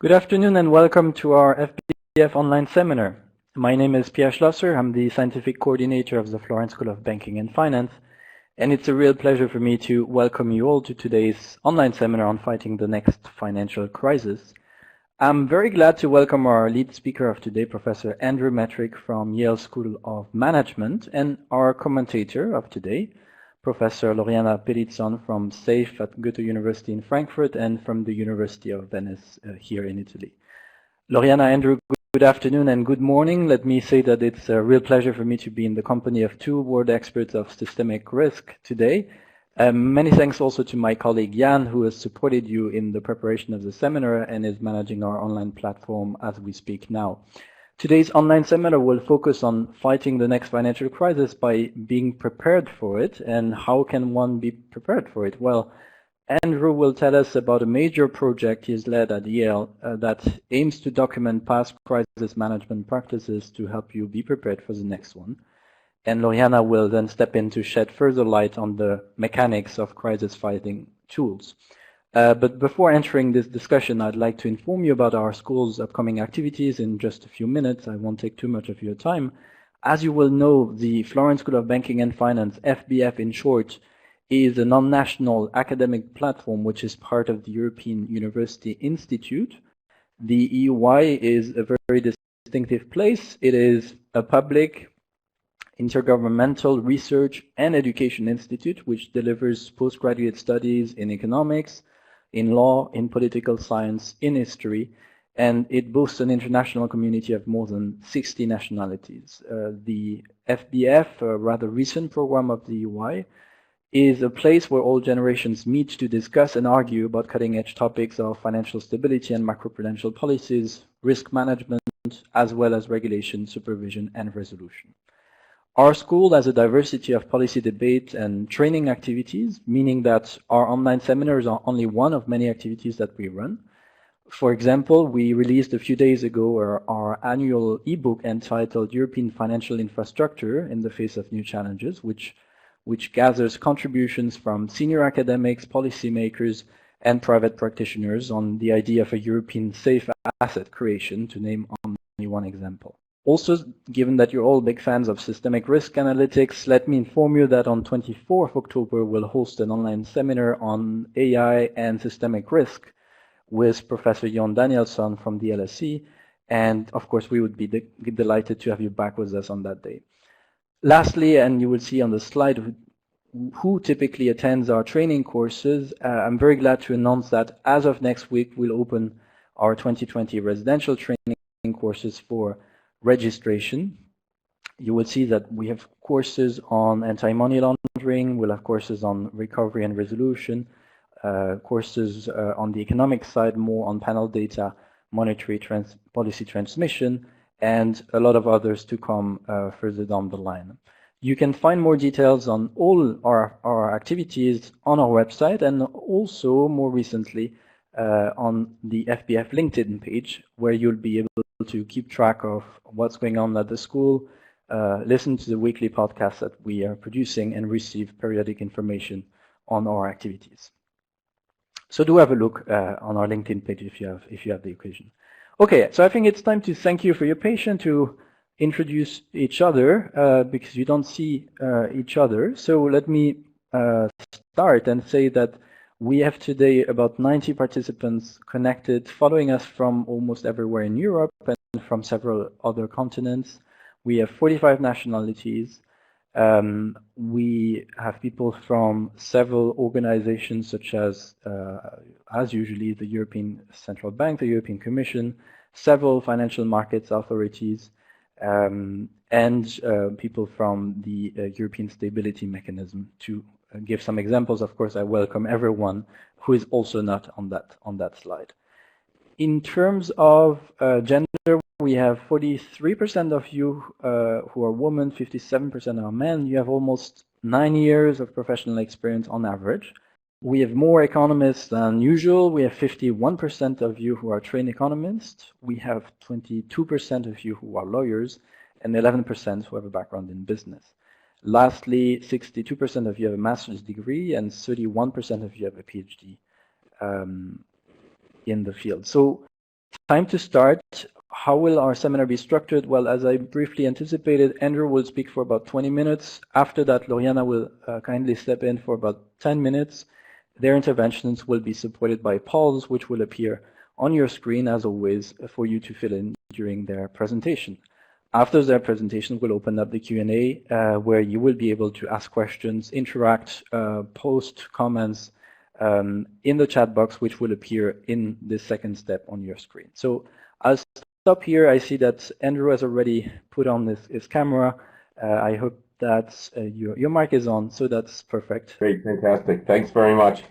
Good afternoon and welcome to our FBF online seminar. My name is Pierre Schlosser. I'm the scientific coordinator of the Florence School of Banking and Finance, and it's a real pleasure for me to welcome you all to today's online seminar on fighting the next financial crisis. I'm very glad to welcome our lead speaker of today, Professor Andrew Metrick from Yale School of Management, and our commentator of today, Professor Loriana Pelizzon from SAFE at Goethe University in Frankfurt and from the University of Venice here in Italy. Loriana, Andrew, good afternoon and good morning. Let me say that it's a real pleasure for me to be in the company of two world experts of systemic risk today. Many thanks also to my colleague Jan, who has supported you in the preparation of the seminar and is managing our online platform as we speak now. Today's online seminar will focus on fighting the next financial crisis by being prepared for it. And how can one be prepared for it? Well, Andrew will tell us about a major project he's led at Yale that aims to document past crisis management practices to help you be prepared for the next one. And Loriana will then step in to shed further light on the mechanics of crisis fighting tools. But before entering this discussion, I'd like to inform you about our school's upcoming activities in just a few minutes. I won't take too much of your time. As you will know, the Florence School of Banking and Finance, FBF in short, is a non-national academic platform which is part of the European University Institute. The EUI is a very distinctive place. It is a public, intergovernmental research and education institute which delivers postgraduate studies in economics, in law, in political science, in history, and it boasts an international community of more than 60 nationalities. The FBF, a rather recent program of the UI, is a place where all generations meet to discuss and argue about cutting-edge topics of financial stability and macroprudential policies, risk management, as well as regulation, supervision, and resolution. Our school has a diversity of policy debate and training activities, meaning that our online seminars are only one of many activities that we run. For example, we released a few days ago our annual ebook entitled European Financial Infrastructure in the Face of New Challenges, which gathers contributions from senior academics, policymakers, and private practitioners on the idea of a European safe asset creation, to name only one example. Also, given that you're all big fans of systemic risk analytics, let me inform you that on 24th October we'll host an online seminar on AI and systemic risk with Professor Jon Danielsson from the LSE, and of course we would be delighted to have you back with us on that day. Lastly, and you will see on the slide who typically attends our training courses, I'm very glad to announce that as of next week we'll open our 2020 residential training courses for registration. You will see that we have courses on anti-money laundering, we'll have courses on recovery and resolution, courses on the economic side, more on panel data, monetary policy transmission, and a lot of others to come further down the line. You can find more details on all our activities on our website and also more recently on the FBF LinkedIn page, where you'll be able to keep track of what's going on at the school, listen to the weekly podcasts that we are producing, and receive periodic information on our activities. So do have a look on our LinkedIn page if you have the occasion. Okay, so I think it's time to thank you for your patience, to introduce each other because you don't see each other. So let me start and say that we have today about 90 participants connected, following us from almost everywhere in Europe and from several other continents. We have 45 nationalities. We have people from several organizations such as usually, the European Central Bank, the European Commission, several financial markets authorities, and people from the European Stability Mechanism. To give some examples, of course, I welcome everyone who is also not on that slide. In terms of gender, we have 43% of you who are women, 57% are men. You have almost 9 years of professional experience on average. We have more economists than usual. We have 51% of you who are trained economists. We have 22% of you who are lawyers, and 11% who have a background in business. Lastly, 62% of you have a master's degree, and 31% of you have a PhD in the field. So time to start. How will our seminar be structured? Well, as I briefly anticipated, Andrew will speak for about 20 minutes. After that, Loriana will kindly step in for about 10 minutes. Their interventions will be supported by polls, which will appear on your screen, as always, for you to fill in during their presentation. After their presentation, we'll open up the Q&A, where you will be able to ask questions, interact, post comments in the chat box, which will appear in the second step on your screen. So I'll stop here. I see that Andrew has already put on his camera. I hope that your mic is on, so that's perfect. Great, fantastic. Thanks very much.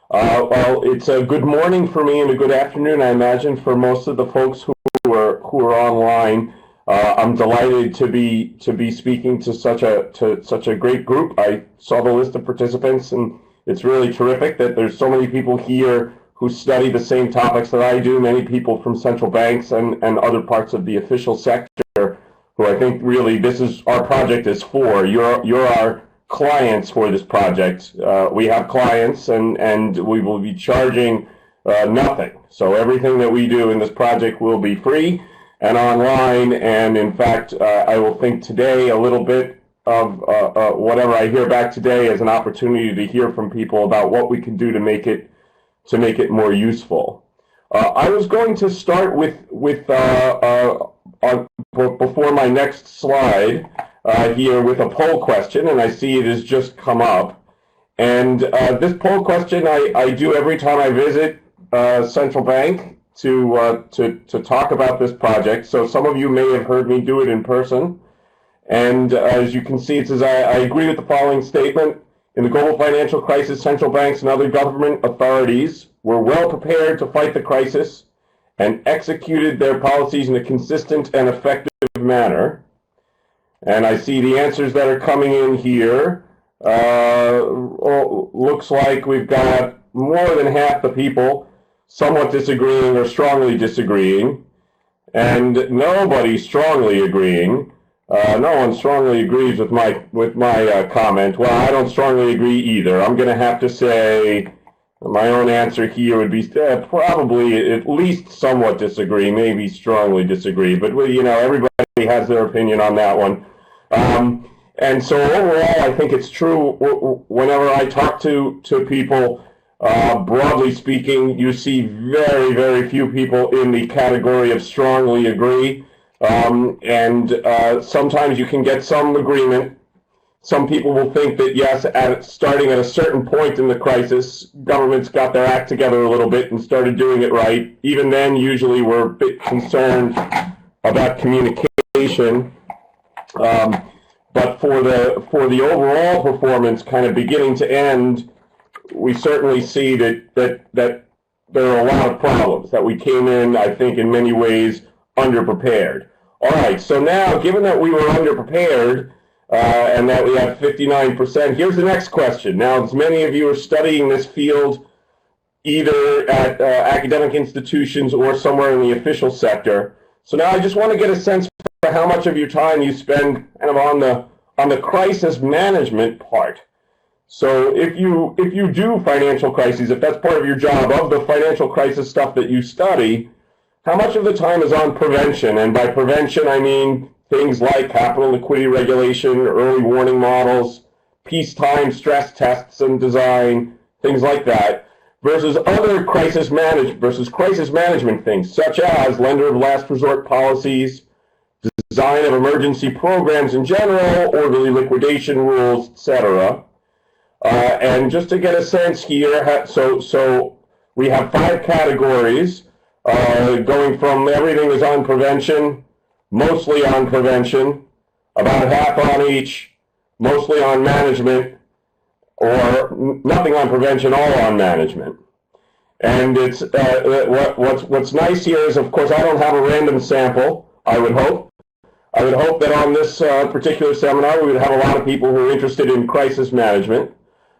Well, it's a good morning for me and a good afternoon, I imagine, for most of the folks who are online. I'm delighted to be speaking to such a great group. I saw the list of participants, and it's really terrific that there's so many people here who study the same topics that I do. Many people from central banks and other parts of the official sector, who I think really this is our project is for. You're our clients for this project. We have clients, and we will be charging nothing. So everything that we do in this project will be free and online, and in fact, I will think today a little bit of whatever I hear back today as an opportunity to hear from people about what we can do to make it more useful. I was going to start before my next slide here with a poll question, and I see it has just come up. And this poll question I do every time I visit Central Bank to talk about this project. So some of you may have heard me do it in person. And as you can see, it says, I agree with the following statement. In the global financial crisis, central banks and other government authorities were well prepared to fight the crisis and executed their policies in a consistent and effective manner. And I see the answers that are coming in here. Looks like we've got more than half the people somewhat disagreeing or strongly disagreeing, and nobody strongly agreeing. No one strongly agrees with my comment. Well, I don't strongly agree either. I'm going to have to say my own answer here would be probably at least somewhat disagree, maybe strongly disagree. But everybody has their opinion on that one. And so overall, I think it's true. Whenever I talk to people, broadly speaking, you see very, very few people in the category of strongly agree. And sometimes you can get some agreement. Some people will think that, yes, starting at a certain point in the crisis, governments got their act together a little bit and started doing it right. Even then, usually we're a bit concerned about communication. But for the overall performance, kind of beginning to end, we certainly see that there are a lot of problems, that we came in, I think, in many ways, underprepared. All right, so now, given that we were underprepared and that we have 59%, here's the next question. Now, as many of you are studying this field either at academic institutions or somewhere in the official sector, so now I just want to get a sense for how much of your time you spend kind of on the crisis management part. So if you do financial crises, if that's part of your job, of the financial crisis stuff that you study, how much of the time is on prevention? And by prevention, I mean things like capital liquidity regulation, early warning models, peacetime stress tests and design, things like that, versus other crisis management things, such as lender of last resort policies, design of emergency programs in general, orderly liquidation rules, etc. And just to get a sense here, so we have 5 categories. Going from everything is on prevention, mostly on prevention, about half on each, mostly on management, or nothing on prevention, all on management. And it's what's nice here is, of course, I don't have a random sample. I would hope that on this particular seminar we would have a lot of people who are interested in crisis management.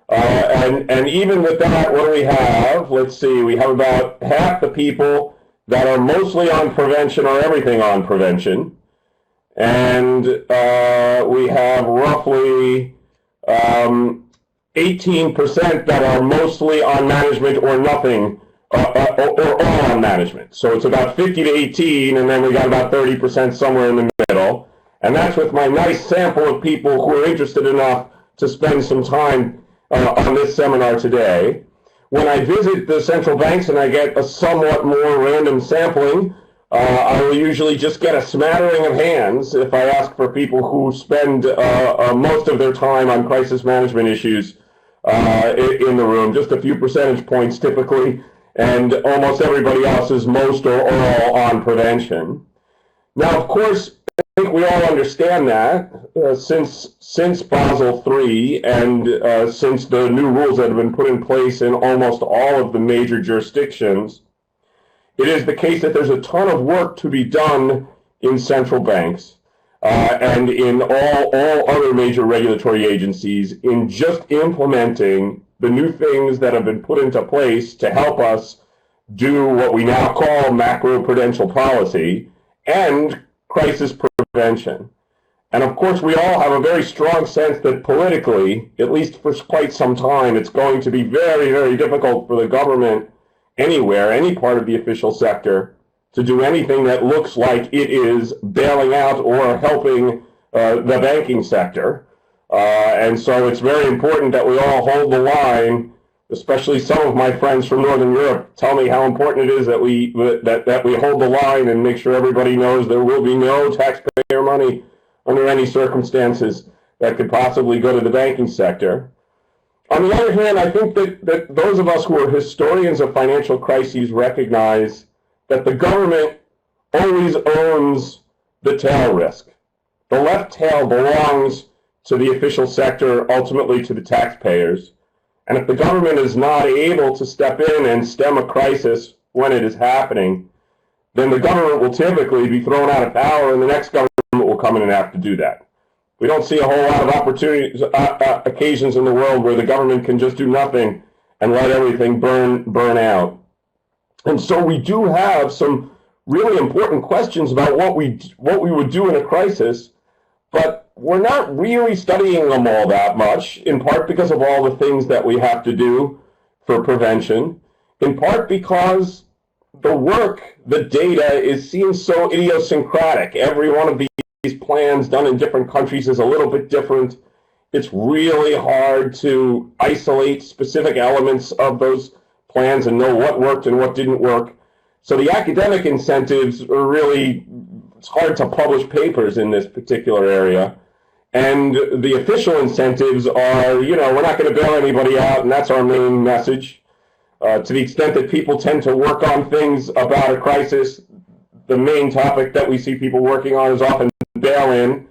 And even with that, what do we have? Let's see, we have about half the people that are mostly on prevention or everything on prevention. And we have roughly 18% that are mostly on management or nothing or all on management. So it's about 50 to 18, and then we got about 30% somewhere in the middle. And that's with my nice sample of people who are interested enough to spend some time on this seminar today. When I visit the central banks and I get a somewhat more random sampling, I will usually just get a smattering of hands if I ask for people who spend most of their time on crisis management issues in the room, just a few percentage points typically, and almost everybody else is most or all on prevention. Now, of course, I think we all understand that since Basel III and since the new rules that have been put in place in almost all of the major jurisdictions, it is the case that there's a ton of work to be done in central banks and in all other major regulatory agencies in just implementing the new things that have been put into place to help us do what we now call macroprudential policy and crisis prevention. And of course, we all have a very strong sense that politically, at least for quite some time, it's going to be very, very difficult for the government anywhere, any part of the official sector, to do anything that looks like it is bailing out or helping the banking sector. And so it's very important that we all hold the line, especially some of my friends from Northern Europe tell me how important it is that we hold the line and make sure everybody knows there will be no taxpayer money under any circumstances that could possibly go to the banking sector. On the other hand, I think that those of us who are historians of financial crises recognize that the government always owns the tail risk. The left tail belongs to the official sector, ultimately to the taxpayers. And if the government is not able to step in and stem a crisis when it is happening, then the government will typically be thrown out of power and the next government will come in and have to do that. We don't see a whole lot of opportunities, occasions in the world where the government can just do nothing and let everything burn out. And so we do have some really important questions about what we would do in a crisis, but we're not really studying them all that much, in part because of all the things that we have to do for prevention, in part because the work, the data, seems so idiosyncratic. Every one of these plans done in different countries is a little bit different. It's really hard to isolate specific elements of those plans and know what worked and what didn't work. So the academic incentives are really, it's hard to publish papers in this particular area. And the official incentives are, we're not going to bail anybody out, and that's our main message. To the extent that people tend to work on things about a crisis, the main topic that we see people working on is often bail-in,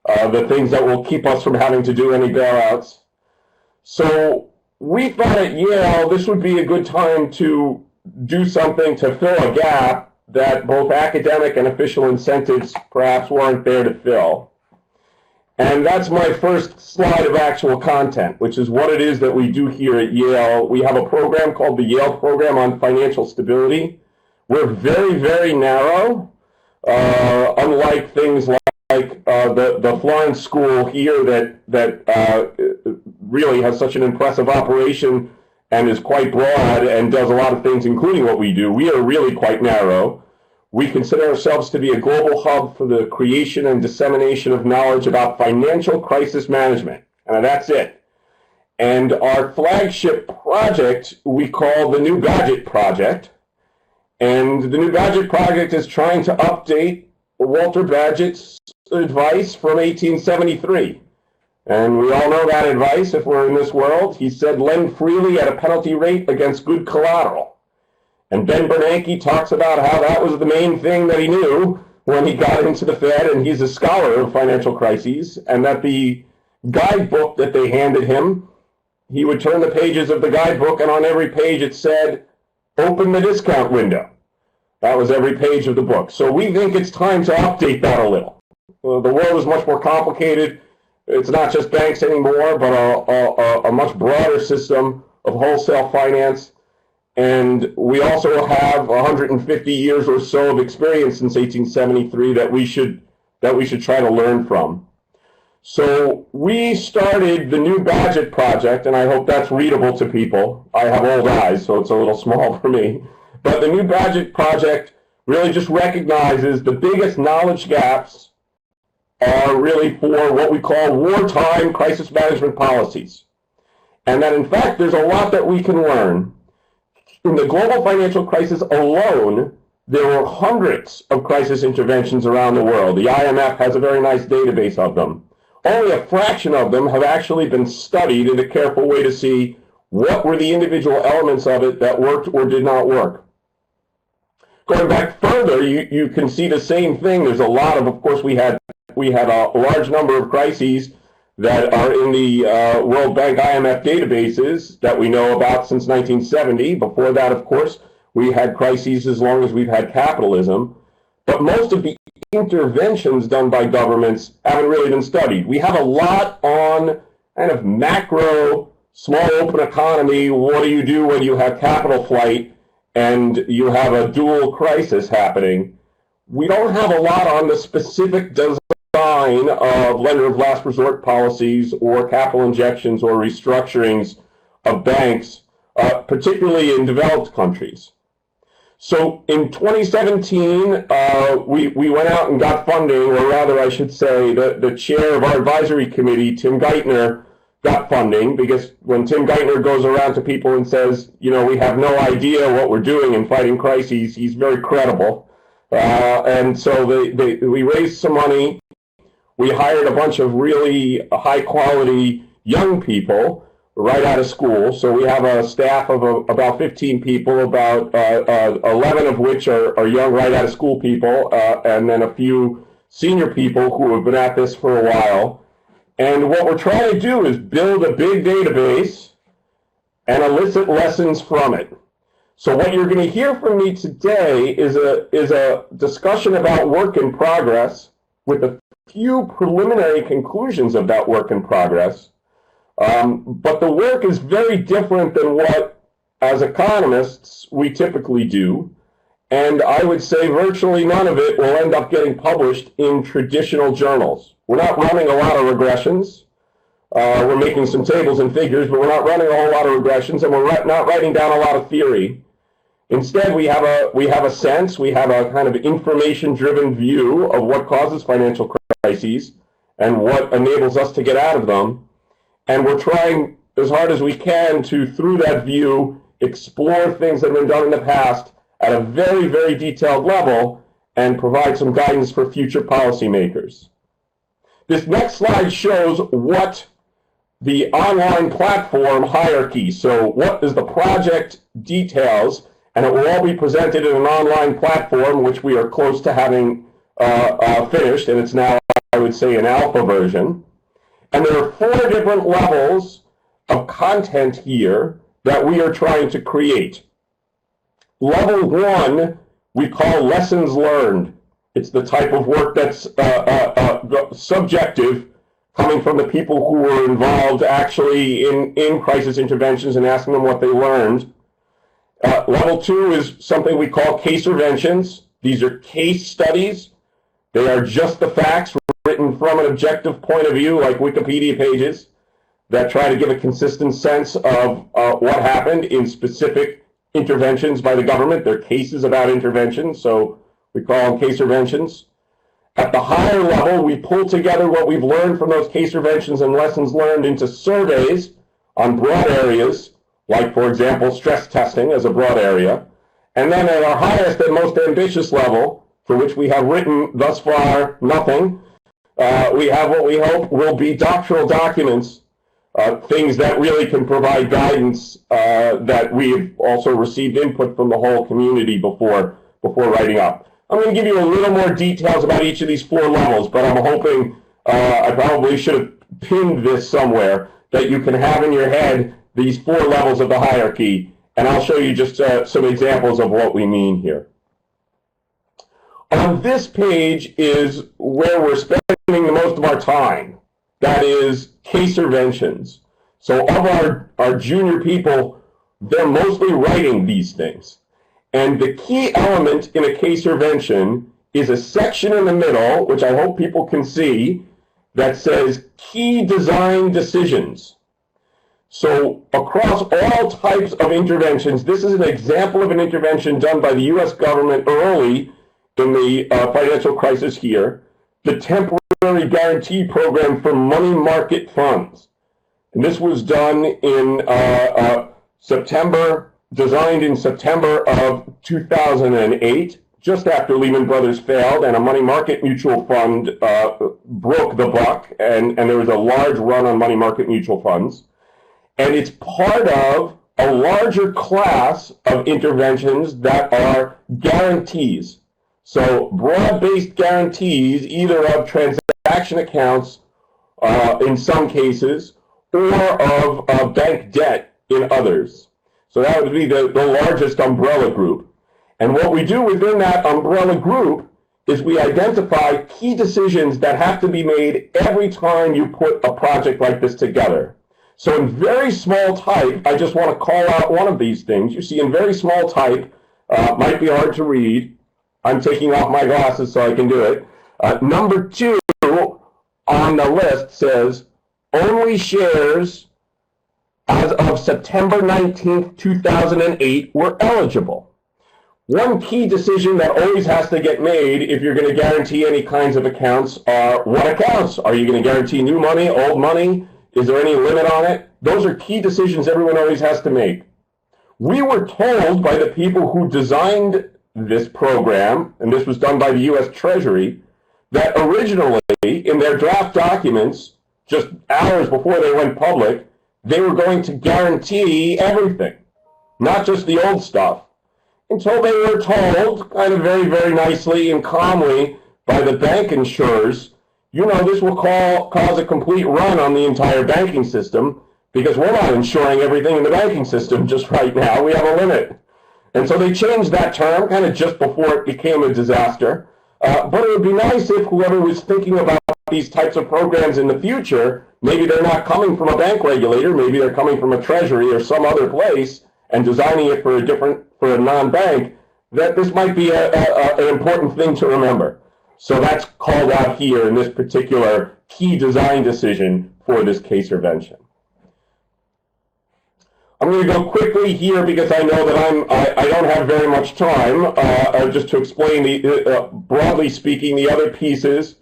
the things that will keep us from having to do any bailouts. So we thought at Yale this would be a good time to do something to fill a gap that both academic and official incentives perhaps weren't there to fill. And that's my first slide of actual content, which is what it is that we do here at Yale. We have a program called the Yale Program on Financial Stability. We're very, very narrow, unlike things like the Florence school here that really has such an impressive operation and is quite broad and does a lot of things, including what we do. We are really quite narrow. We consider ourselves to be a global hub for the creation and dissemination of knowledge about financial crisis management. And that's it. And our flagship project we call the New Bagehot Project. And the New Bagehot Project is trying to update Walter Bagehot's advice from 1873. And we all know that advice if we're in this world. He said, lend freely at a penalty rate against good collateral. And Ben Bernanke talks about how that was the main thing that he knew when he got into the Fed, and he's a scholar of financial crises, and that the guidebook that they handed him, he would turn the pages of the guidebook, and on every page it said, open the discount window. That was every page of the book. So we think it's time to update that a little. The world is much more complicated. It's not just banks anymore, but a much broader system of wholesale finance. And we also have 150 years or so of experience since 1873 that we should try to learn from. So we started the new Bagehot Project, and I hope that's readable to people. I have old eyes, so it's a little small for me. But the new Bagehot Project really just recognizes the biggest knowledge gaps are really for what we call wartime crisis management policies. And that, in fact, there's a lot that we can learn. In the global financial crisis alone, there were hundreds of crisis interventions around the world. The IMF has a very nice database of them. Only a fraction of them have actually been studied in a careful way to see what were the individual elements of it that worked or did not work. Going back further, you can see the same thing. There's a lot of course, we had a large number of crises that are in the World Bank IMF databases that we know about since 1970. Before that, of course, we had crises as long as we've had capitalism. But most of the interventions done by governments haven't really been studied. We have a lot on kind of macro, small open economy. What do you do when you have capital flight and you have a dual crisis happening? We don't have a lot on the specific design of lender of last resort policies or capital injections or restructurings of banks, particularly in developed countries. So in 2017, we went out and got funding, or rather I should say the chair of our advisory committee, Tim Geithner, got funding, because when Tim Geithner goes around to people and says, you know, we have no idea what we're doing in fighting crises, he's very credible. And so we raised some money. We hired a bunch of really high-quality young people right out of school. So we have a staff of about 15 people, about 11 of which are young right out of school people, and then a few senior people who have been at this for a while. And what we're trying to do is build a big database and elicit lessons from it. So what you're going to hear from me today is a discussion about work in progress with a few preliminary conclusions of that work in progress. But the work is very different than what, as economists, we typically do. And I would say virtually none of it will end up getting published in traditional journals. We're not running a lot of regressions. We're making some tables and figures, but we're not running a whole lot of regressions, and we're not writing down a lot of theory. Instead, we have a sense, we have a kind of information-driven view of what causes financial crises and what enables us to get out of them. And we're trying as hard as we can to, through that view, explore things that have been done in the past at a very, very detailed level and provide some guidance for future policymakers. This next slide shows what the online platform hierarchy, so what is the project details, and it will all be presented in an online platform, which we are close to having finished, and it's now, I would say, an alpha version. And there are 4 different levels of content here that we are trying to create. Level 1, we call lessons learned. It's the type of work that's subjective, coming from the people who were involved actually in crisis interventions and asking them what they learned. Level 2 is something we call case interventions. These are case studies. They are just the facts written from an objective point of view, like Wikipedia pages, that try to give a consistent sense of what happened in specific interventions by the government. They're cases about interventions, so we call them case interventions. At the higher level, we pull together what we've learned from those case interventions and lessons learned into surveys on broad areas, like, for example, stress testing as a broad area. And then at our highest and most ambitious level, for which we have written thus far nothing, we have what we hope will be doctoral documents, things that really can provide guidance that we've also received input from the whole community before writing up. I'm going to give you a little more details about each of these 4 levels, but I'm hoping I probably should have pinned this somewhere, that you can have in your head these 4 levels of the hierarchy, and I'll show you just some examples of what we mean here. On this page is where we're spending the most of our time. That is case interventions. So of our junior people, they're mostly writing these things. And the key element in a case intervention is a section in the middle, which I hope people can see, that says key design decisions. So across all types of interventions, this is an example of an intervention done by the U.S. government early in the financial crisis here, the temporary guarantee program for money market funds. And this was done in designed in September of 2008, just after Lehman Brothers failed and a money market mutual fund broke the buck, and there was a large run on money market mutual funds. And it's part of a larger class of interventions that are guarantees. So broad-based guarantees, either of transaction accounts in some cases, or of bank debt in others. So that would be the largest umbrella group. And what we do within that umbrella group is we identify key decisions that have to be made every time you put a project like this together. So in very small type, I just want to call out one of these things. You see in very small type, might be hard to read. I'm taking off my glasses so I can do it. Number 2 on the list says, only shares as of September 19th, 2008 were eligible. One key decision that always has to get made if you're going to guarantee any kinds of accounts are what accounts? Are you going to guarantee new money, old money? Is there any limit on it? Those are key decisions everyone always has to make. We were told by the people who designed this program, and this was done by the U.S. Treasury, that originally in their draft documents, just hours before they went public, they were going to guarantee everything, not just the old stuff, until they were told, kind of very, very nicely and calmly, by the bank insurers, you know, this will cause a complete run on the entire banking system, because we're not insuring everything in the banking system just right now. We have a limit. And so they changed that term kind of just before it became a disaster. But it would be nice if whoever was thinking about these types of programs in the future, maybe they're not coming from a bank regulator, maybe they're coming from a treasury or some other place and designing it for a non-bank, that this might be an important thing to remember. So that's called out here in this particular key design decision for this case intervention. I'm going to go quickly here because I know that I don't have very much time, just to explain broadly speaking, the other pieces.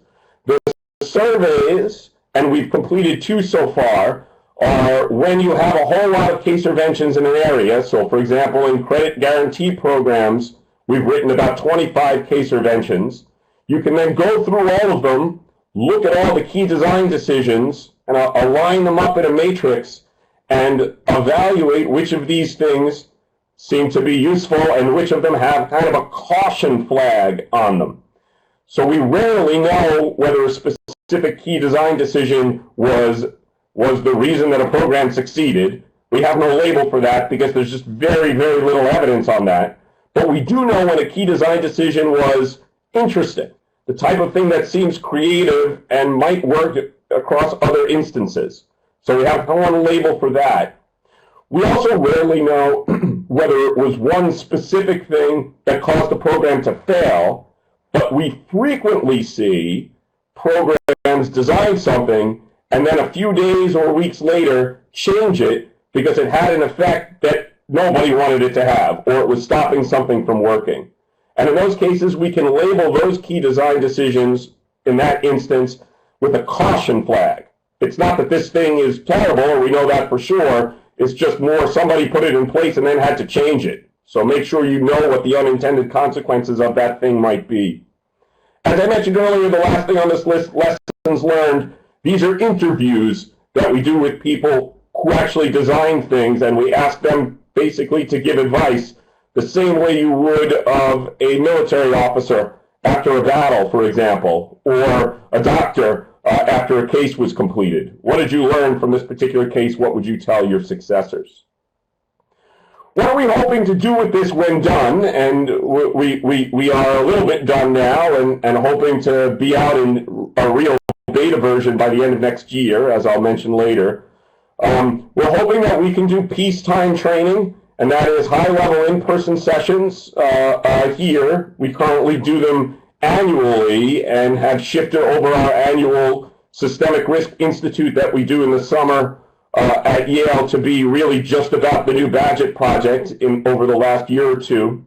The surveys, and we've completed 2 so far, are when you have a whole lot of case interventions in an area. So for example, in credit guarantee programs, we've written about 25 case interventions. You can then go through all of them, look at all the key design decisions, and align them up in a matrix and evaluate which of these things seem to be useful and which of them have kind of a caution flag on them. So we rarely know whether a specific key design decision was the reason that a program succeeded. We have no label for that because there's just very, very little evidence on that. But we do know when a key design decision was interesting, the type of thing that seems creative and might work across other instances. So we have one label for that. We also rarely know whether it was one specific thing that caused the program to fail, but we frequently see programs design something and then a few days or weeks later change it because it had an effect that nobody wanted it to have, or it was stopping something from working. And in those cases, we can label those key design decisions in that instance with a caution flag. It's not that this thing is terrible, or we know that for sure. It's just more somebody put it in place and then had to change it. So make sure you know what the unintended consequences of that thing might be. As I mentioned earlier, the last thing on this list, lessons learned, these are interviews that we do with people who actually design things, and we ask them basically to give advice the same way you would of a military officer after a battle, for example, or a doctor after a case was completed. What did you learn from this particular case? What would you tell your successors? What are we hoping to do with this when done? And we are a little bit done now and hoping to be out in a real beta version by the end of next year, as I'll mention later. We're hoping that we can do peacetime training, and that is high-level in-person sessions here. We currently do them annually and have shifted over our annual Systemic Risk Institute that we do in the summer at Yale to be really just about the new Bagehot Project over the last year or two.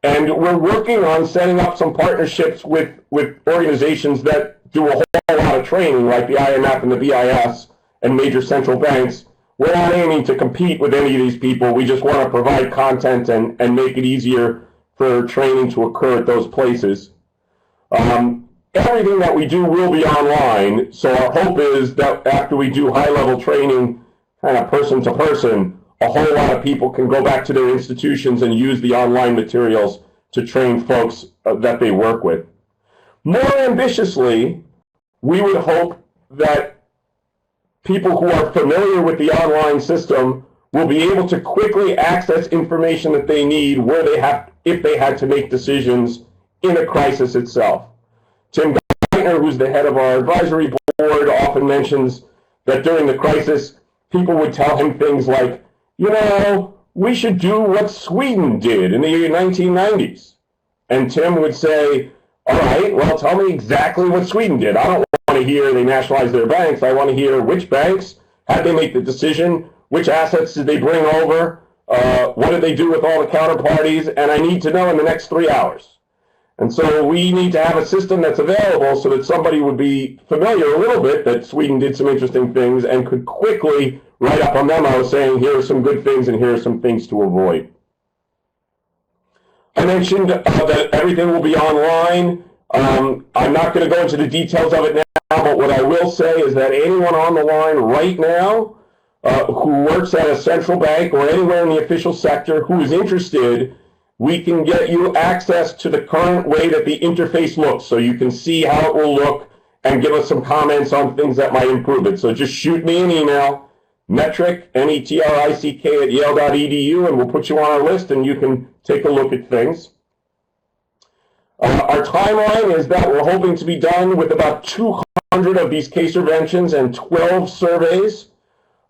And we're working on setting up some partnerships with organizations that do a whole lot of training, like the IMF and the BIS and major central banks. We're not aiming to compete with any of these people. We just want to provide content and make it easier for training to occur at those places. Everything that we do will be online, so our hope is that after we do high-level training, kind of person to person, a whole lot of people can go back to their institutions and use the online materials to train folks that they work with. More ambitiously, we would hope that people who are familiar with the online system will be able to quickly access information that they need if they had to make decisions in a crisis itself. Tim Geithner, who's the head of our advisory board, often mentions that during the crisis, people would tell him things like, we should do what Sweden did in the 1990s. And Tim would say, all right, well, tell me exactly what Sweden did. I don't want to hear they nationalized their banks. I want to hear which banks, how'd they make the decision, which assets did they bring over, what did they do with all the counterparties, and I need to know in the next 3 hours. And so we need to have a system that's available so that somebody would be familiar a little bit that Sweden did some interesting things and could quickly write up a memo saying, here are some good things and here are some things to avoid. I mentioned that everything will be online. I'm not going to go into the details of it now, but what I will say is that anyone on the line right now who works at a central bank or anywhere in the official sector who is interested, we can get you access to the current way that the interface looks, so you can see how it will look and give us some comments on things that might improve it. So just shoot me an email, Metrick, Metrick, at yale.edu, and we'll put you on our list and you can take a look at things. Our timeline is that we're hoping to be done with about 200 of these case interventions and 12 surveys.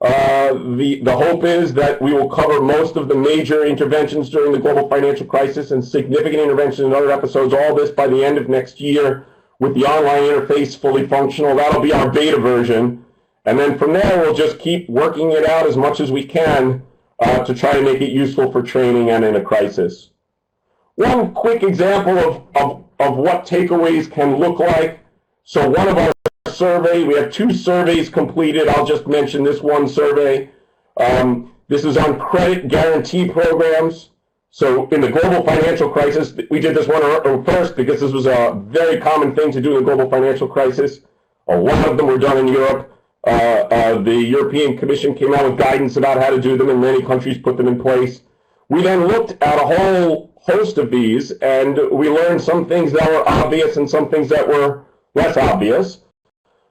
The hope is that we will cover most of the major interventions during the global financial crisis and significant interventions in other episodes, all this by the end of next year with the online interface fully functional. That'll be our beta version. And then from there, we'll just keep working it out as much as we can to try to make it useful for training and in a crisis. One quick example of what takeaways can look like. So one of our survey, we have 2 surveys completed. I'll just mention this one survey. This is on credit guarantee programs. So in the global financial crisis, we did this one first because this was a very common thing to do in the global financial crisis. A lot of them were done in Europe. The European Commission came out with guidance about how to do them, and many countries put them in place. We then looked at a whole host of these, and we learned some things that were obvious and some things that were less obvious.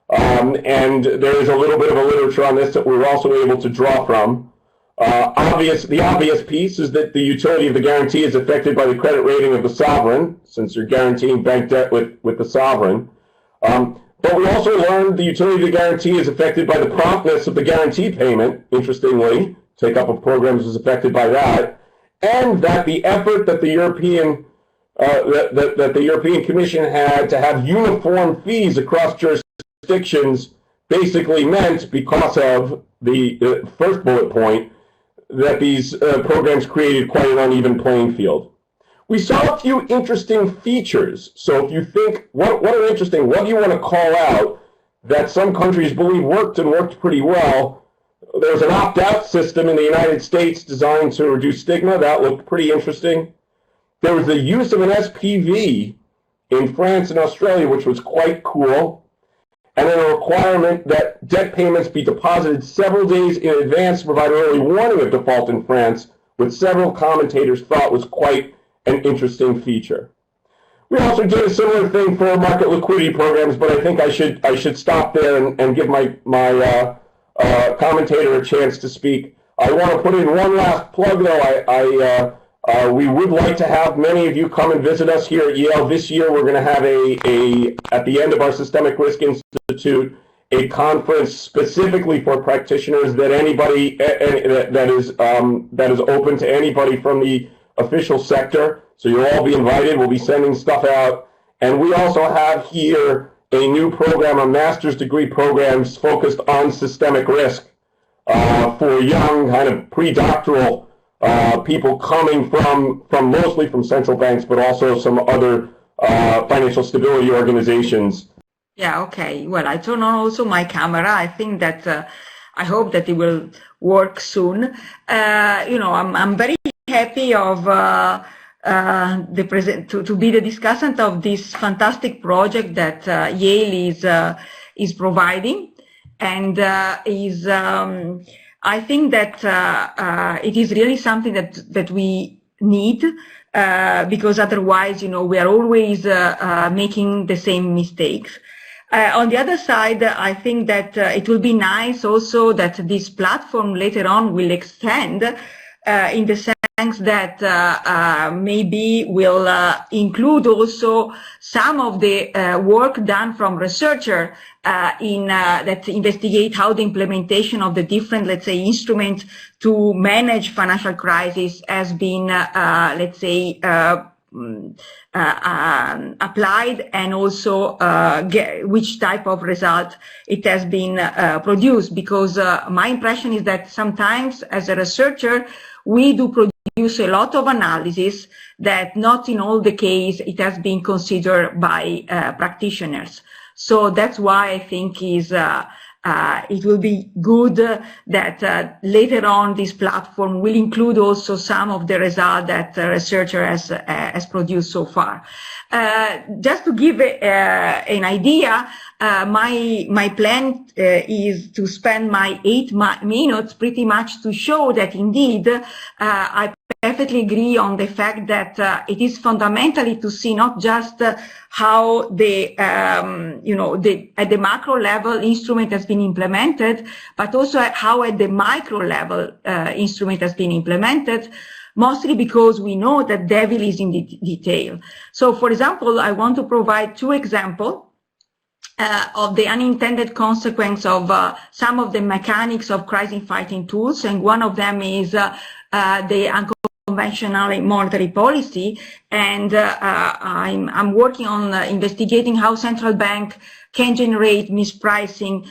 And there is a little bit of a literature on this that we were also able to draw from. The obvious piece is that the utility of the guarantee is affected by the credit rating of the sovereign, since you're guaranteeing bank debt with the sovereign. But we also learned the utility of the guarantee is affected by the promptness of the guarantee payment, interestingly. Take-up of programs is affected by that. And that the effort that the European Commission had to have uniform fees across jurisdictions basically meant, because of the first bullet point, that these programs created quite an uneven playing field. We saw a few interesting features. So if you think, what are interesting, what do you want to call out that some countries believe worked and worked pretty well? There's an opt-out system in the United States designed to reduce stigma. That looked pretty interesting. There was the use of an SPV in France and Australia, which was quite cool. And then a requirement that debt payments be deposited several days in advance to provide early warning of default in France, which several commentators thought was quite an interesting feature. We also did a similar thing for market liquidity programs, but I think I should stop there and give my commentator a chance to speak. I want to put in one last plug, though. We would like to have many of you come and visit us here at Yale. This year, we're going to have at the end of our Systemic Risk Institute, a conference specifically for practitioners that anybody that is open to anybody from the official sector. So you'll all be invited. We'll be sending stuff out, and we also have here a new program, a master's degree programs focused on systemic risk for young, kind of pre-doctoral people coming from mostly from central banks, but also some other financial stability organizations. Yeah, okay. Well, I turn on also my camera. I think that I hope that it will work soon. I'm very happy of to be the discussant of this fantastic project that Yale is providing, and I think that it is really something that we need. Because otherwise, we are always making the same mistakes. On the other side, I think that it will be nice also that this platform later on will extend in the sense that maybe will include also some of the work done from researchers that investigate how the implementation of the different, let's say, instruments to manage financial crisis has been, applied, and also which type of result it has been produced. Because my impression is that sometimes as a researcher, we do produce a lot of analysis that not in all the case it has been considered by practitioners. So that's why I think it will be good that later on this platform will include also some of the results that the researcher has produced so far. Just to give an idea, my plan is to spend my 8 minutes pretty much to show that indeed I perfectly agree on the fact that it is fundamentally to see not just how the at the macro level instrument has been implemented, but also how at the micro level instrument has been implemented, mostly because we know that devil is in the detail. So, for example, I want to provide 2 examples of the unintended consequence of some of the mechanics of crisis fighting tools, and one of them is the unconventional monetary policy, and I'm working on investigating how central bank can generate mispricing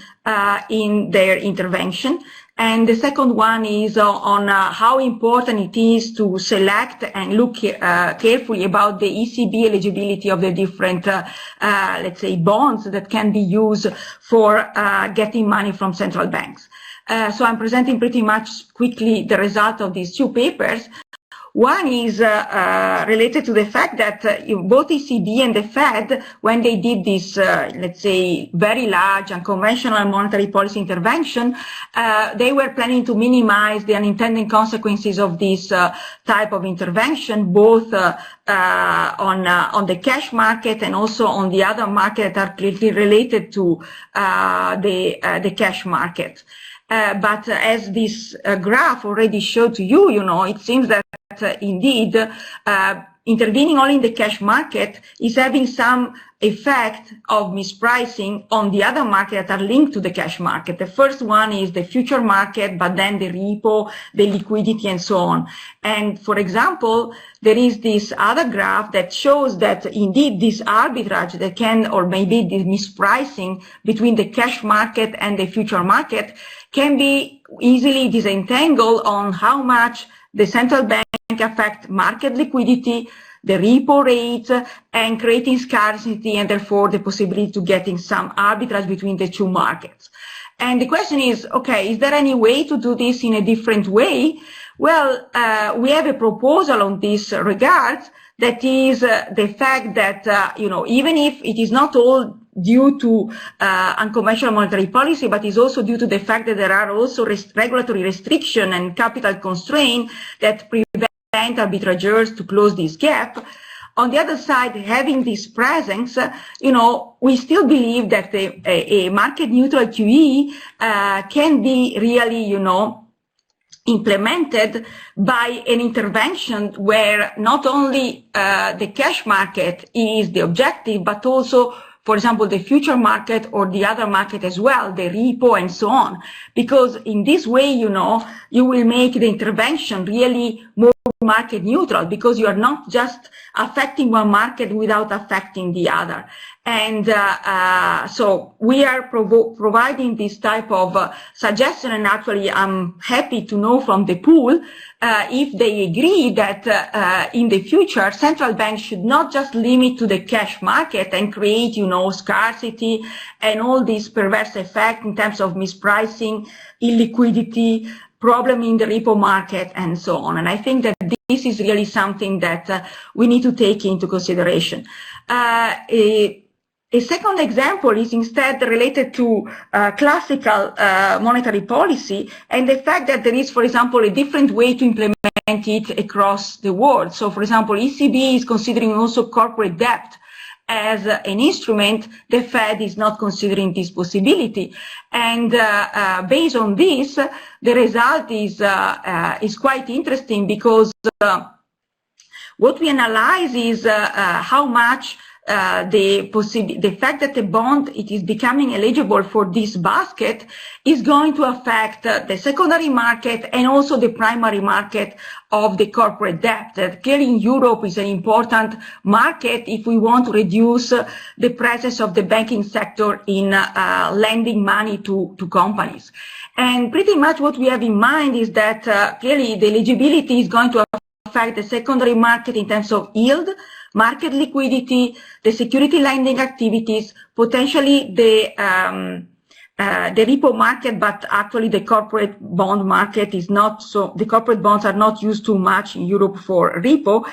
in their intervention. And the second one is on how important it is to select and look carefully about the ECB eligibility of the different, let's say, bonds that can be used for getting money from central banks. So I'm presenting pretty much quickly the result of these 2 papers. One is related to the fact that both ECB and the Fed, when they did this, let's say, very large unconventional monetary policy intervention, they were planning to minimize the unintended consequences of this type of intervention, both on the cash market and also on the other market that are clearly related to the cash market. But as this graph already showed to you, it seems that indeed intervening only in the cash market is having some effect of mispricing on the other markets that are linked to the cash market. The first one is the future market, but then the repo, the liquidity, and so on. And for example, there is this other graph that shows that indeed this arbitrage that can, or maybe the mispricing between the cash market and the future market can be easily disentangled on how much the central bank affect market liquidity, the repo rate, and creating scarcity, and therefore the possibility to getting some arbitrage between the 2 markets. And the question is, okay, is there any way to do this in a different way? Well, we have a proposal on this regard, that is the fact that, even if it is not all due to unconventional monetary policy, but is also due to the fact that there are also regulatory restriction and capital constraint that prevent arbitrageurs to close this gap. On the other side, having this presence, we still believe that a market neutral QE can be really, implemented by an intervention where not only the cash market is the objective, but also, for example, the future market or the other market as well, the repo and so on. Because in this way, you will make the intervention really more market neutral, because you are not just affecting one market without affecting the other. And so we are providing this type of suggestion, and actually I'm happy to know from the pool if they agree that in the future central banks should not just limit to the cash market and create, you know, scarcity and all this perverse effect in terms of mispricing, illiquidity, problem in the repo market, and so on. And I think that this is really something that we need to take into consideration. A second example is instead related to classical monetary policy and the fact that there is, for example, a different way to implement it across the world. So, for example, ECB is considering also corporate debt as an instrument. The Fed is not considering this possibility. And based on this, the result is quite interesting, because what we analyze is how much the fact that the bond it is becoming eligible for this basket is going to affect the secondary market and also the primary market of the corporate debt. That clearly in Europe is an important market if we want to reduce the presence of the banking sector in lending money to companies. And pretty much what we have in mind is that clearly the eligibility is going to affect the secondary market in terms of yield, market liquidity, the security lending activities, potentially the repo market, but actually the corporate bond market is not so, the corporate bonds are not used too much in Europe for repo.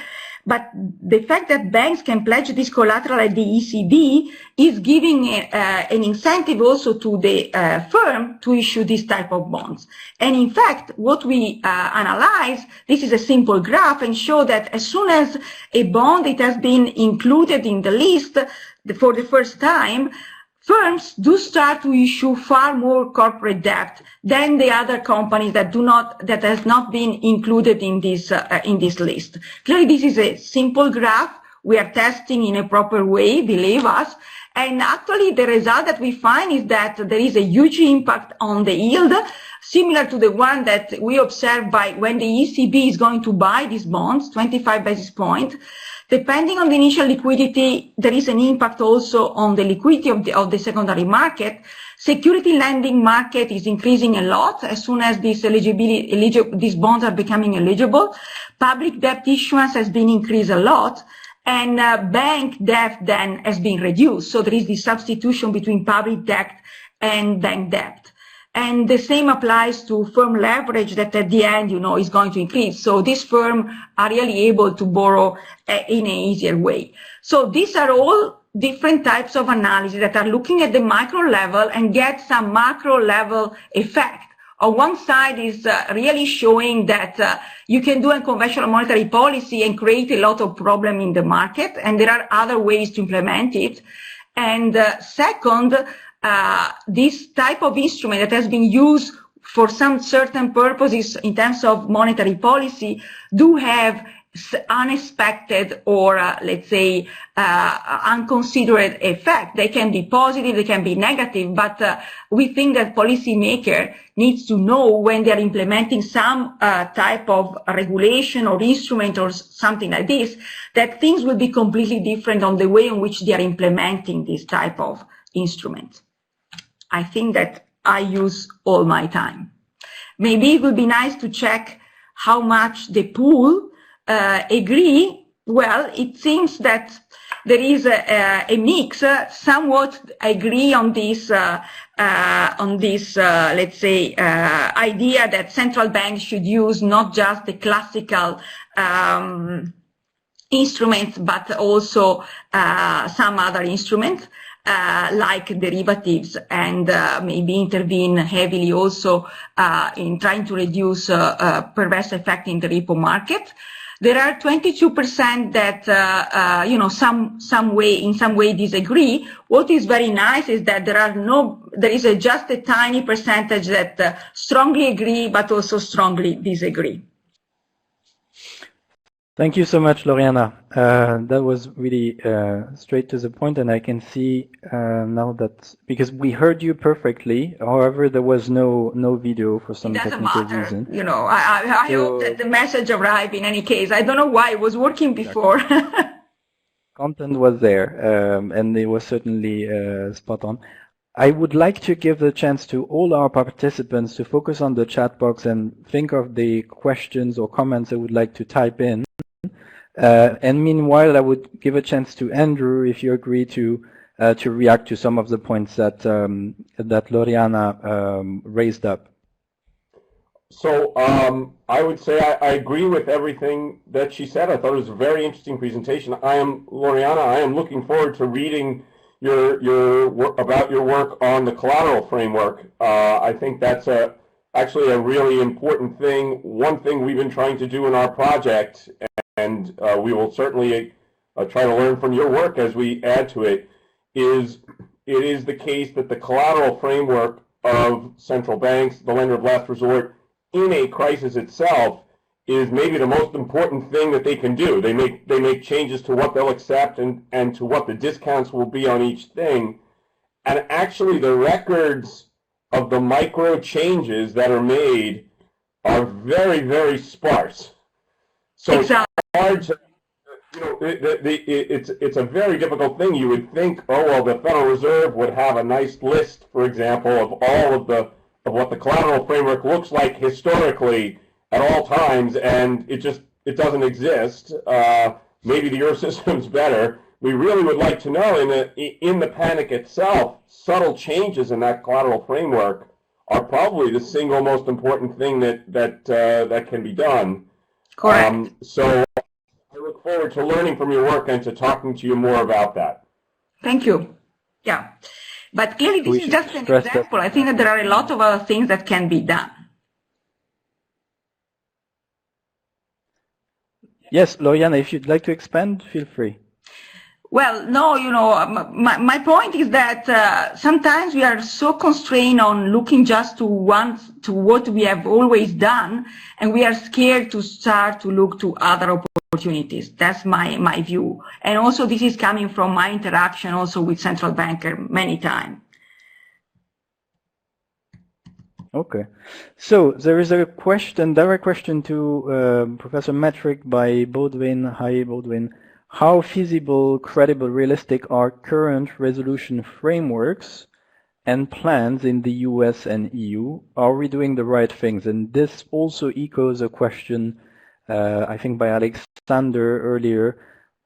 But the fact that banks can pledge this collateral at the ECB is giving an incentive also to the firm to issue this type of bonds. And in fact, what we analyze, this is a simple graph, and show that as soon as a bond it has been included in the list for the first time, firms do start to issue far more corporate debt than the other companies that has not been included in this list. Clearly, this is a simple graph. We are testing in a proper way, believe us. And actually, the result that we find is that there is a huge impact on the yield, similar to the one that we observe by when the ECB is going to buy these bonds, 25 basis points. Depending on the initial liquidity, there is an impact also on the liquidity of the secondary market. Security lending market is increasing a lot as soon as these bonds are becoming eligible. Public debt issuance has been increased a lot, and bank debt then has been reduced. So there is this substitution between public debt and bank debt. And the same applies to firm leverage that at the end, you know, is going to increase. So these firms are really able to borrow in an easier way. So these are all different types of analysis that are looking at the micro level and get some macro level effect. On one side is really showing that you can do a conventional monetary policy and create a lot of problem in the market, and there are other ways to implement it. And second, this type of instrument that has been used for some certain purposes in terms of monetary policy do have unexpected or let's say unconsidered effect. They can be positive, they can be negative, but we think that policymaker needs to know when they are implementing some type of regulation or instrument or something like this, that things will be completely different on the way in which they are implementing this type of instrument. I think that I use all my time. Maybe it would be nice to check how much the pool agree. Well, it seems that there is a mix. Somewhat agree on this, let's say, idea that central banks should use not just the classical instruments, but also some other instruments. Like derivatives, and maybe intervene heavily also in trying to reduce perverse effect in the repo market. There are 22% that you know, in some way disagree. What is very nice is that there is just a tiny percentage that strongly agree but also strongly disagree. Thank you so much, Loriana. That was really straight to the point, and I can see now that because we heard you perfectly. However, there was no video for some technical reason. You know, I hope that the message arrived in any case. I don't know why it was working before. Content was there, and it was certainly spot on. I would like to give the chance to all our participants to focus on the chat box and think of the questions or comments they would like to type in. And meanwhile, I would give a chance to Andrew, if you agree, to react to some of the points that that Loriana raised up. So I would say I agree with everything that she said. I thought it was a very interesting presentation. Loriana, I am looking forward to reading your work on the collateral framework. I think that's actually a really important thing. One thing we've been trying to do in our project, and we will certainly try to learn from your work as we add to it, is the case that the collateral framework of central banks, the lender of last resort, in a crisis itself, is maybe the most important thing that they can do. They make changes to what they'll accept and to what the discounts will be on each thing. And actually the records of the micro changes that are made are very, very sparse. So exactly. It's hard to, you know, it's a very difficult thing. You would think, oh well, the Federal Reserve would have a nice list, for example, of all of what the collateral framework looks like historically at all times, and it doesn't exist. Maybe the Eurosystem's better. We really would like to know in the panic itself, subtle changes in that collateral framework are probably the single most important thing that can be done. Correct. So I look forward to learning from your work and to talking to you more about that. Thank you. Yeah. But clearly this is just an example. I think that there are a lot of other things that can be done. Yes, Loriana, if you'd like to expand, feel free. Well, no, you know, my point is that sometimes we are so constrained on looking just to what we have always done, and we are scared to start to look to other opportunities. That's my view. And also this is coming from my interaction also with central banker many times. Okay, so there is a direct question to Professor Metrick by Baudouin. Hi, Baudouin. How feasible, credible, realistic are current resolution frameworks and plans in the US and EU? Are we doing the right things? And this also echoes a question, I think, by Alexander earlier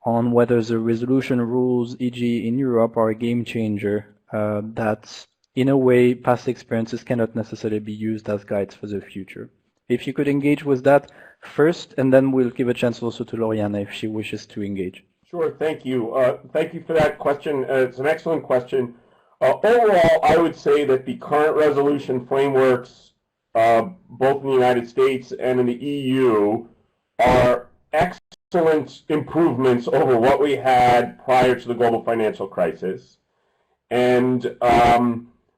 on whether the resolution rules, e.g. in Europe, are a game changer that, in a way, past experiences cannot necessarily be used as guides for the future. If you could engage with that first, and then we'll give a chance also to Loriana if she wishes to engage. Sure, thank you. Thank you for that question. It's an excellent question. Overall, I would say that the current resolution frameworks, both in the United States and in the EU, are excellent improvements over what we had prior to the global financial crisis. And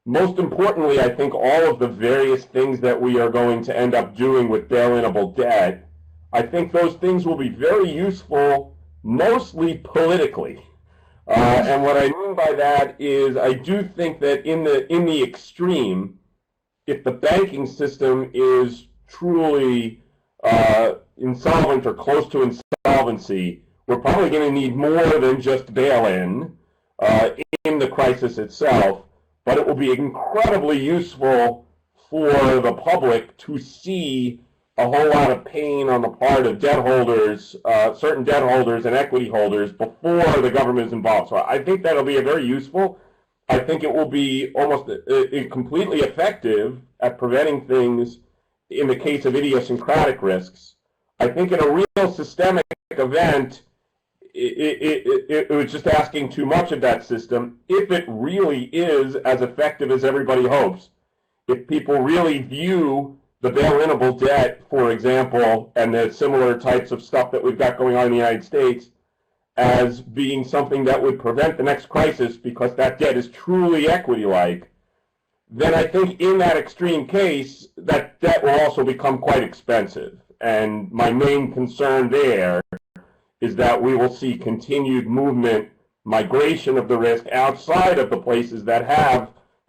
most importantly, I think all of the various things that we are going to end up doing with bail-inable debt, I think those things will be very useful, mostly politically. And what I mean by that is I do think that in the extreme, if the banking system is truly insolvent or close to insolvency, we're probably going to need more than just bail-in in the crisis itself. But it will be incredibly useful for the public to see a whole lot of pain on the part of debt holders, certain debt holders and equity holders before the government is involved. So I think that'll be very useful. I think it will be almost completely effective at preventing things in the case of idiosyncratic risks. I think in a real systemic event, it was just asking too much of that system. If it really is as effective as everybody hopes, if people really view the bail-inable debt, for example, and the similar types of stuff that we've got going on in the United States as being something that would prevent the next crisis because that debt is truly equity-like, then I think in that extreme case, that debt will also become quite expensive. And my main concern there is that we will see continued movement, migration of the risk outside of the places that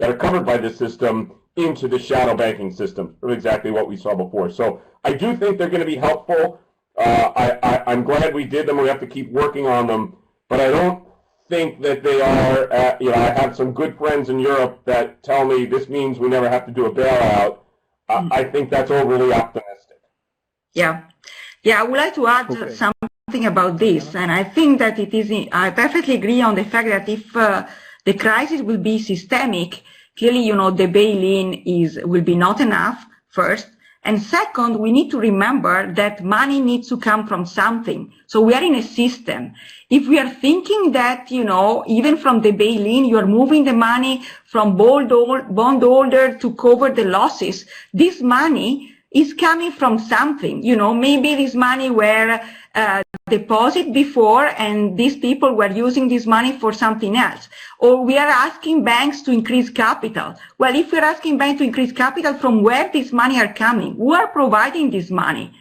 are covered by this system into the shadow banking system, exactly what we saw before. So I do think they're going to be helpful. I'm glad we did them. We have to keep working on them, but I don't think that they are. I have some good friends in Europe that tell me this means we never have to do a bailout. I think that's overly optimistic. Yeah, I would like to add something about this, and I think that it is. I perfectly agree on the fact that if the crisis will be systemic, clearly, the bail-in will be not enough, first. And second, we need to remember that money needs to come from something. So we are in a system. If we are thinking that, even from the bail-in, you are moving the money from bondholder to cover the losses, this money is coming from something. Maybe this money were deposited before and these people were using this money for something else. Or we are asking banks to increase capital. Well, if we're asking banks to increase capital, from where this money are coming? Who are providing this money?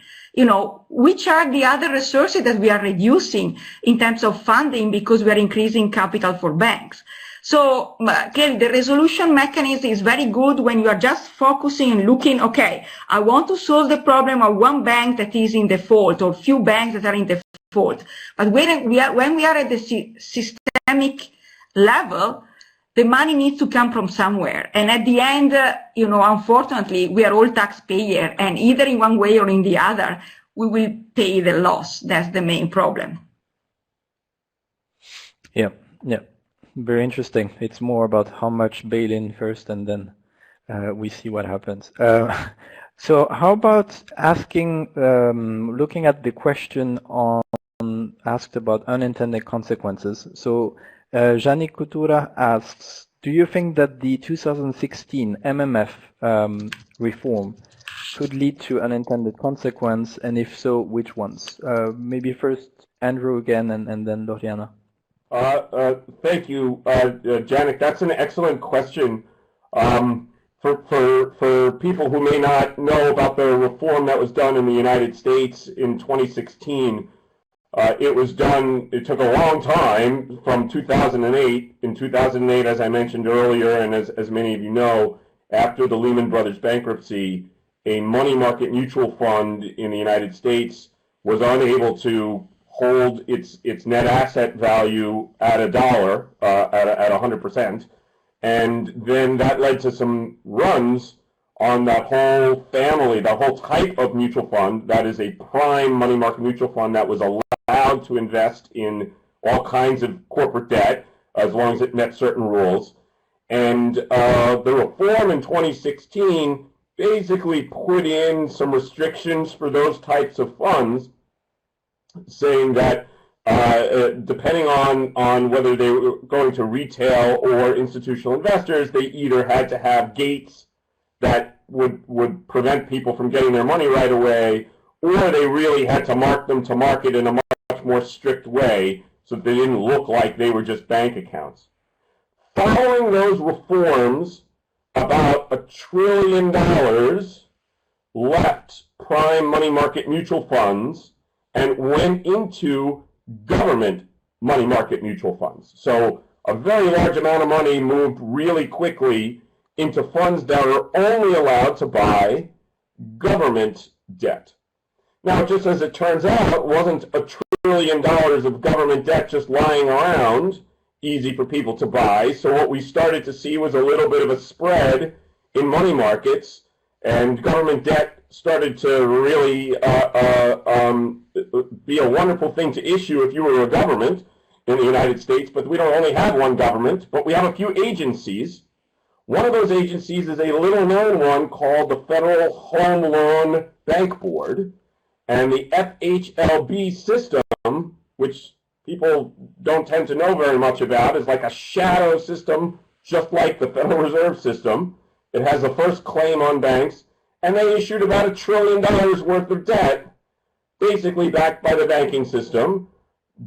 Which are the other resources that we are reducing in terms of funding because we are increasing capital for banks? So clearly the resolution mechanism is very good when you are just focusing and looking, okay, I want to solve the problem of one bank that is in default or few banks that are in default. But when we are at the systemic level, the money needs to come from somewhere. And at the end, unfortunately, we are all taxpayers, and either in one way or in the other, we will pay the loss. That's the main problem. Yeah. Very interesting. It's more about how much bail-in first, and then we see what happens. So how about asking, looking at the question asked about unintended consequences. So Janik Kutura asks, do you think that the 2016 MMF reform could lead to unintended consequence, and if so, which ones? Maybe first Andrew again, and then Loriana. Thank you, Janik. That's an excellent question. For people who may not know about the reform that was done in the United States in 2016, it took a long time from 2008. In 2008, as I mentioned earlier, and as many of you know, after the Lehman Brothers bankruptcy, a money market mutual fund in the United States was unable to hold its net asset value at $1, at 100%. And then that led to some runs on that whole family, the whole type of mutual fund that is a prime money market mutual fund that was allowed to invest in all kinds of corporate debt as long as it met certain rules. And the reform in 2016 basically put in some restrictions for those types of funds, saying that depending on whether they were going to retail or institutional investors, they either had to have gates that would prevent people from getting their money right away, or they really had to mark them to market in a much more strict way so that they didn't look like they were just bank accounts. Following those reforms, about $1 trillion left prime money market mutual funds and went into government money market mutual funds. So a very large amount of money moved really quickly into funds that are only allowed to buy government debt. Now, just as it turns out, it wasn't $1 trillion of government debt just lying around, easy for people to buy. So what we started to see was a little bit of a spread in money markets, and government debt started to really be a wonderful thing to issue if you were a government in the United States. But we don't only have one government, but we have a few agencies. One of those agencies is a little-known one called the Federal Home Loan Bank Board, and the FHLB system, which people don't tend to know very much about, is like a shadow system, just like the Federal Reserve System. It has the first claim on banks, and they issued about $1 trillion worth of debt, basically backed by the banking system,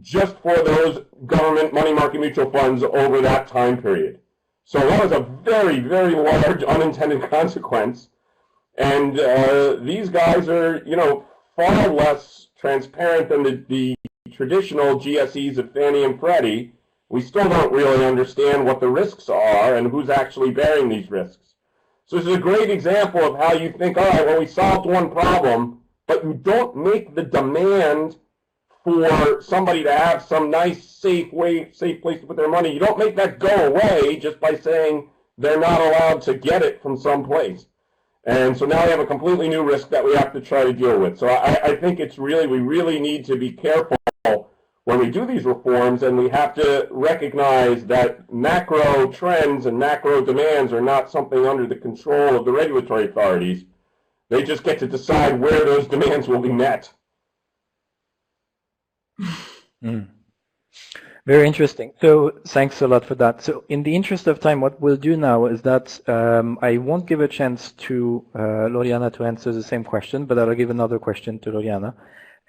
just for those government money market mutual funds over that time period. So that was a very, very large unintended consequence. And these guys are, far less transparent than the traditional GSEs of Fannie and Freddie, we still don't really understand what the risks are and who's actually bearing these risks. So this is a great example of how you think, all right, well, we solved one problem, but you don't make the demand for somebody to have some nice, safe place to put their money. You don't make that go away just by saying they're not allowed to get it from some place. And so now we have a completely new risk that we have to try to deal with. So I think we really need to be careful when we do these reforms, and we have to recognize that macro trends and macro demands are not something under the control of the regulatory authorities. They just get to decide where those demands will be met. Mm. Very interesting. So thanks a lot for that. So in the interest of time, what we'll do now is that I won't give a chance to Loriana to answer the same question, but I'll give another question to Loriana.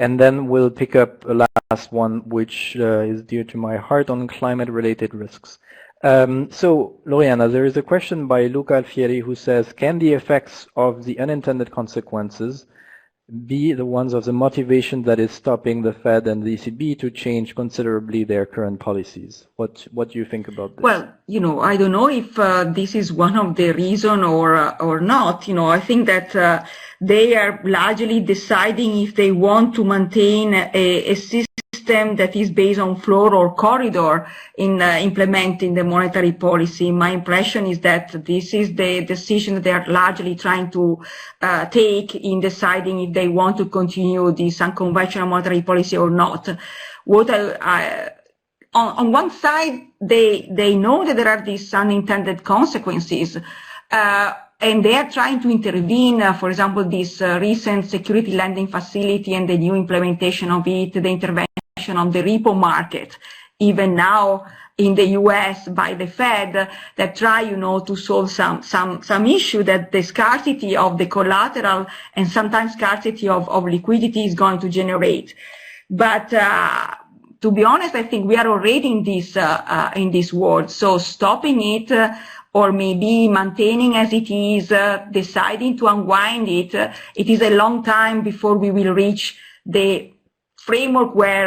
And then we'll pick up a last one, which is dear to my heart, on climate-related risks. So, Loriana, there is a question by Luca Alfieri who says, can the effects of the unintended consequences be the ones of the motivation that is stopping the Fed and the ECB to change considerably their current policies? What do you think about this? Well, I don't know if this is one of the reasons or not. I think that they are largely deciding if they want to maintain a system that is based on floor or corridor in implementing the monetary policy. My impression is that this is the decision that they are largely trying to take in deciding if they want to continue this unconventional monetary policy or not. On one side, they know that there are these unintended consequences, and they are trying to intervene. For example, this recent security lending facility and the new implementation of it, the intervention on the repo market, even now in the US by the Fed, that try, to solve some issue that the scarcity of the collateral and sometimes scarcity of liquidity is going to generate. But to be honest, I think we are already in this world. So stopping it, or maybe maintaining as it is, deciding to unwind it, it is a long time before we will reach the framework where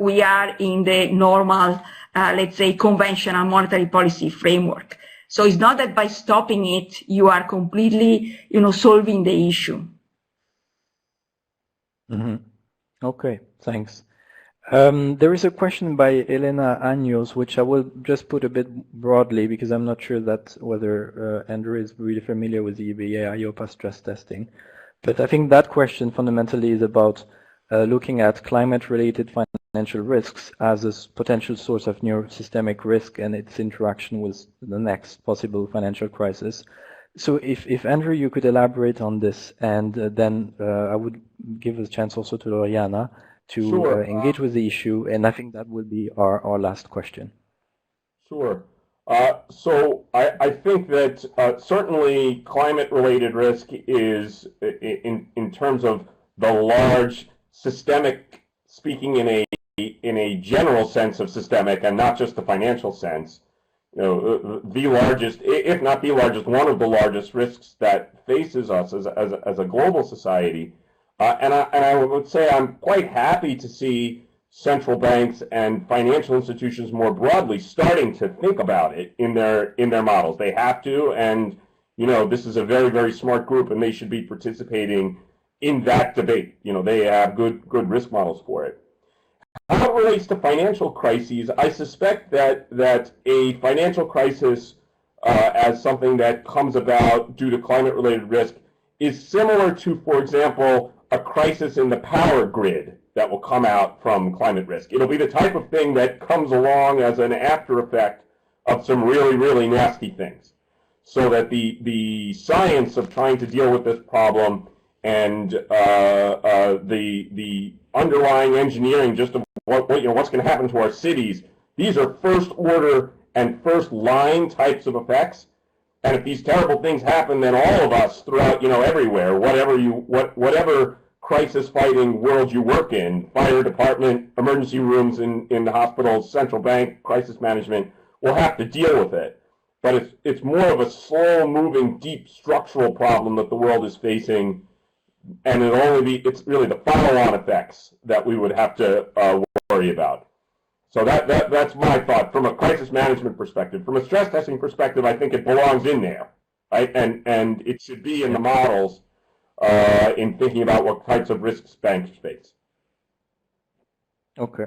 we are in the normal, let's say, conventional monetary policy framework. So it's not that by stopping it, you are completely, solving the issue. Mm-hmm. Okay, thanks. There is a question by Elena Años, which I will just put a bit broadly because I'm not sure that whether Andrew is really familiar with the EBA IOPA stress testing. But I think that question fundamentally is about looking at climate-related financial risks as a potential source of new systemic risk and its interaction with the next possible financial crisis. So if Andrew, you could elaborate on this, and then I would give a chance also to Loriana to Sure. Engage with the issue, and I think that will be our last question. Sure. So I think that certainly climate-related risk is, in terms of the large systemic, speaking in a general sense of systemic and not just the financial sense, the largest, if not the largest, one of the largest risks that faces us as a global society. And I would say I'm quite happy to see central banks and financial institutions more broadly starting to think about it in their models. They have to, and this is a very, very smart group, and they should be participating in that debate. They have good risk models for it. How it relates to financial crises, I suspect that a financial crisis as something that comes about due to climate-related risk is similar to, for example, a crisis in the power grid that will come out from climate risk. It'll be the type of thing that comes along as an after effect of some really, really nasty things. So that the science of trying to deal with this problem and the underlying engineering just of what's going to happen to our cities, these are first order and first line types of effects. And if these terrible things happen, then all of us throughout, everywhere, whatever crisis-fighting world you work in, fire department, emergency rooms in the hospitals, central bank, crisis management, will have to deal with it. But it's more of a slow-moving, deep structural problem that the world is facing and it's really the follow-on effects that we would have to worry about. So that's my thought from a crisis management perspective. From a stress testing perspective, I think it belongs in there, right? And it should be in the models in thinking about what types of risks banks face. Okay.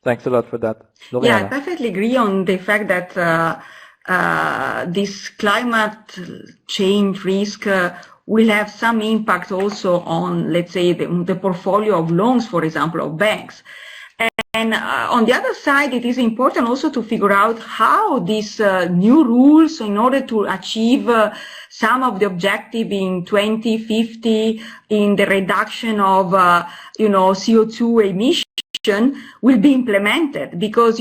Thanks a lot for that. Loriana. Yeah, I perfectly agree on the fact that this climate change risk will have some impact also on, let's say, the portfolio of loans, for example, of banks. And on the other side, it is important also to figure out how these new rules, in order to achieve some of the objective in 2050 in the reduction of, CO2 emission will be implemented. Because,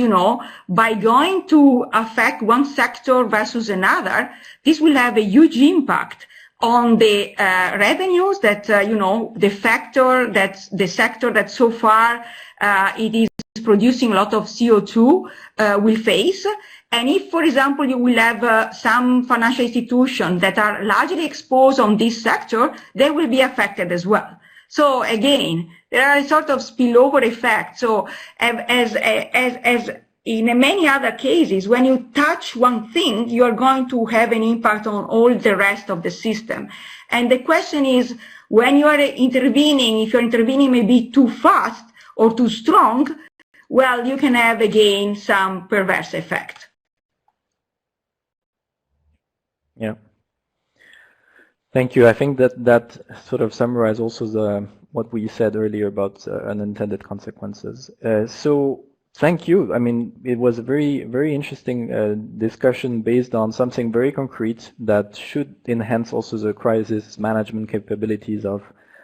by going to affect one sector versus another, this will have a huge impact on the revenues that, the sector that so far it is producing a lot of CO2 will face. And if, for example, you will have some financial institutions that are largely exposed on this sector, they will be affected as well. So again, there are a sort of spillover effect. So as in many other cases, when you touch one thing, you are going to have an impact on all the rest of the system. And the question is, when you are intervening, if you're intervening maybe too fast or too strong, well, you can have, again, some perverse effect. Yeah. Thank you. I think that sort of summarizes also what we said earlier about unintended consequences. So thank you. I mean, it was a very, very interesting discussion based on something very concrete that should enhance also the crisis management capabilities of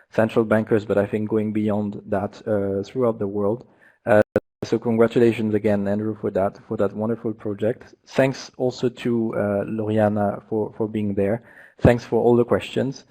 central bankers, but I think going beyond that throughout the world. So congratulations again, Andrew, for that wonderful project. Thanks also to Loriana for being there. Thanks for all the questions.